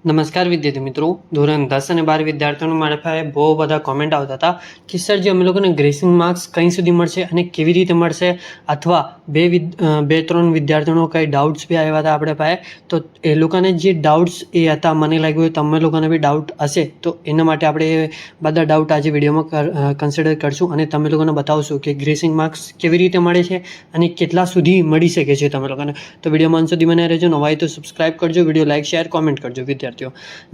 નમસ્કાર વિદ્યાર્થી મિત્રો, ધોરણ 10 અને 12 વિદ્યાર્થીઓને મારા પાસે બહુ બધા કોમેન્ટ આવતા હતા કે સર જે અમે લોકોને ગ્રેસિંગ માર્ક્સ કઈ સુધી મળશે અને કેવી રીતે મળશે, અથવા બે ત્રણ વિદ્યાર્થીઓનો કંઈ ડાઉટ્સ બી આવ્યા હતા આપણે પાસે. તો એ લોકોને જે ડાઉટ્સ એ હતા, મને લાગ્યું તમે લોકોને બી ડાઉટ હશે, તો એના માટે આપણે એ બધા ડાઉટ આજે વિડીયોમાં કન્સિડર કરશું અને તમે લોકોને બતાવશું કે ગ્રેસિંગ માર્ક્સ કેવી રીતે મળે છે અને કેટલા સુધી મળી શકે છે તમે લોકોને. તો વિડીયોમાં અંત સુધી બને રહેજો. નવા હોય તો સબસ્ક્રાઇબ કરજો, વિડીયો લાઇક શેર કોમેન્ટ કરજો વિદ્યાર્થીઓ.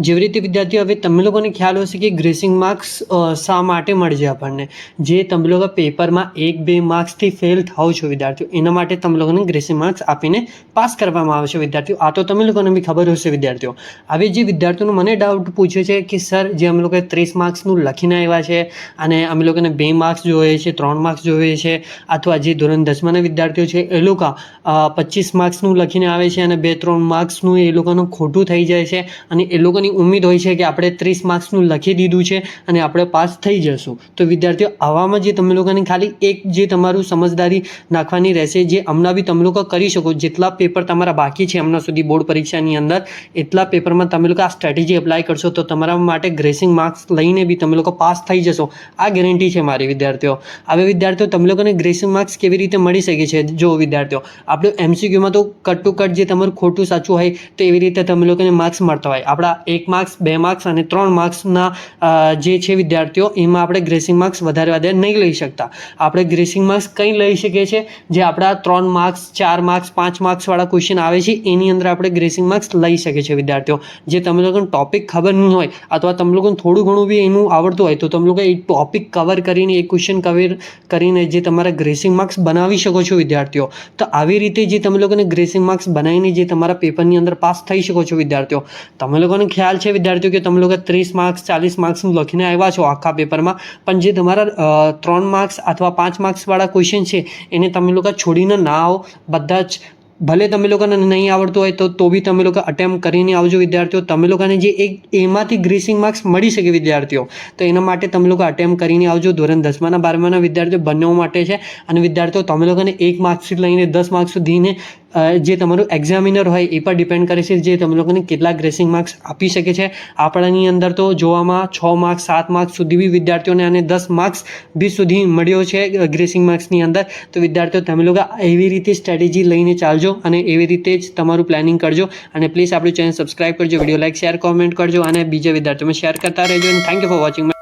જેવી રીતે વિદ્યાર્થીઓ, હવે તમે લોકોને ખ્યાલ હશે કે ગ્રેસિંગ માર્ક્સ શા માટે મળશે આપણને. જે તમે લોકો પેપરમાં 1-2 માર્ક્સથી ફેલ થાવ છો વિદ્યાર્થીઓ, એના માટે તમે લોકોને ગ્રેસિંગ માર્ક્સ આપીને પાસ કરવામાં આવશે વિદ્યાર્થીઓ. આ તો તમે લોકોને બી ખબર હશે વિદ્યાર્થીઓ. હવે જે વિદ્યાર્થીઓનો મને ડાઉટ પૂછ્યો છે કે સર જે અમે લોકોએ 30 માર્ક્સનું લખીને આવ્યા છે અને અમે લોકોને 2 માર્ક્સ જોઈએ છે, 3 માર્ક્સ જોઈએ છે, અથવા જે ધોરણ 10માના વિદ્યાર્થીઓ છે એ લોકો 25 માર્ક્સનું લખીને આવે છે અને 2-3 માર્ક્સનું એ લોકોનું ખોટું થઈ જાય છે અને એ લોકોની ઉમ્મીદ હોય છે કે આપણે 30 માર્ક્સનું લખી દીધું છે અને આપણે પાસ થઈ જશું. તો વિદ્યાર્થીઓ, આવામાં જે તમે લોકોને ખાલી એક જે તમારું સમજદારી નાખવાની રહેશે, જે હમણાં બી તમે લોકો કરી શકો. જેટલા પેપર તમારા બાકી છે હમણાં સુધી બોર્ડ પરીક્ષાની અંદર, એટલા પેપરમાં તમે લોકો આ સ્ટ્રેટેજી એપ્લાય કરશો તો તમારા માટે ગ્રેસિંગ માર્ક્સ લઈને બી તમે લોકો પાસ થઈ જશો. આ ગેરંટી છે મારી વિદ્યાર્થીઓ. હવે વિદ્યાર્થીઓ, તમે લોકોને ગ્રેસિંગ માર્ક્સ કેવી રીતે મળી શકે છે? જો વિદ્યાર્થીઓ, આપણે MCQમાં તો કટ ટુ કટ જે તમારું ખોટું સાચું હોય તો એવી રીતે તમે લોકોને માર્ક્સ મળતા હોય. આપણા 1 માર્ક્સ, 2 માર્ક્સ અને 3 માર્ક્સના જે છે વિદ્યાર્થીઓ, એમાં આપણે ગ્રેસિંગ માર્ક્સ વધારે નહીં લઈ શકતા. આપણે ગ્રેસિંગ માર્ક્સ કંઈ લઈ શકીએ છીએ? જે આપણા 3 માર્ક્સ, 4 માર્ક્સ, 5 માર્ક્સવાળા ક્વેશ્ચન આવે છે એની અંદર આપણે ગ્રેસિંગ માર્ક્સ લઈ શકીએ છીએ વિદ્યાર્થીઓ. જે તમે લોકોને ટોપિક ખબર નહીં હોય અથવા તમે લોકોને થોડું ઘણું બી એનું આવડતું હોય તો તમે લોકો એ ટોપિક કવર કરીને, એ ક્વેશ્ચન કવર કરીને જે તમારા ગ્રેસિંગ માર્ક્સ બનાવી શકો છો વિદ્યાર્થીઓ. તો આવી રીતે જે તમે લોકોને ગ્રેસિંગ માર્ક્સ બનાવીને જે તમારા પેપરની અંદર પાસ થઈ શકો છો વિદ્યાર્થીઓ. તમે લોકોને ખ્યાલ છે વિદ્યાર્થીઓ કે તમે લોકો 30 માર્ક્સ, 40 માર્ક્સનું લખીને આવ્યા છો આખા પેપરમાં, પણ જે તમારા 3 માર્ક્સ અથવા 5 માર્ક્સવાળા ક્વેશ્ચન છે એને તમે લોકો છોડીને ના આવો. બધા જ ભલે તમે લોકોને નહીં આવડતું હોય તો બી તમે લોકો અટેમ્પ્ટ કરીને આવજો વિદ્યાર્થીઓ. તમે લોકોને જે એક એમાંથી ગ્રેસિંગ માર્ક્સ મળી શકે વિદ્યાર્થીઓ, તો એના માટે તમે લોકો અટેમ્પ્ટ કરીને આવજો. ધોરણ 10માના 12માના વિદ્યાર્થીઓ બંને માટે છે. અને વિદ્યાર્થીઓ, તમે લોકોને 1 માર્ક્સથી લઈને 10 માર્ક્સ સુધીને જે તમારું એક્ઝામિનર હોય એ પર ડિપેન્ડ કરે છે જે તમે લોકોને કેટલા ગ્રેસિંગ માર્ક્સ આપી શકે છે. આપણાની અંદર તો જોવામાં 6 માર્ક્સ, 7 માર્ક્સ સુધી બી વિદ્યાર્થીઓને અને 10 માર્ક્સ બી સુધી મળ્યો છે ગ્રેસિંગ માર્ક્સની અંદર. તો વિદ્યાર્થીઓ, તમે લોકો એવી રીતે સ્ટ્રેટેજી લઈને ચાલજો અને એવી રીતે જ તમારું પ્લાનિંગ કરજો. અને પ્લીઝ આપણું ચેનલ સબસ્ક્રાઇબ કરજો, વિડીયો લાઇક શેર કોમેન્ટ કરજો અને બીજા વિદ્યાર્થીઓમાં શેર કરતા રહેજો. અને થેન્ક યુ ફોર વોચિંગ.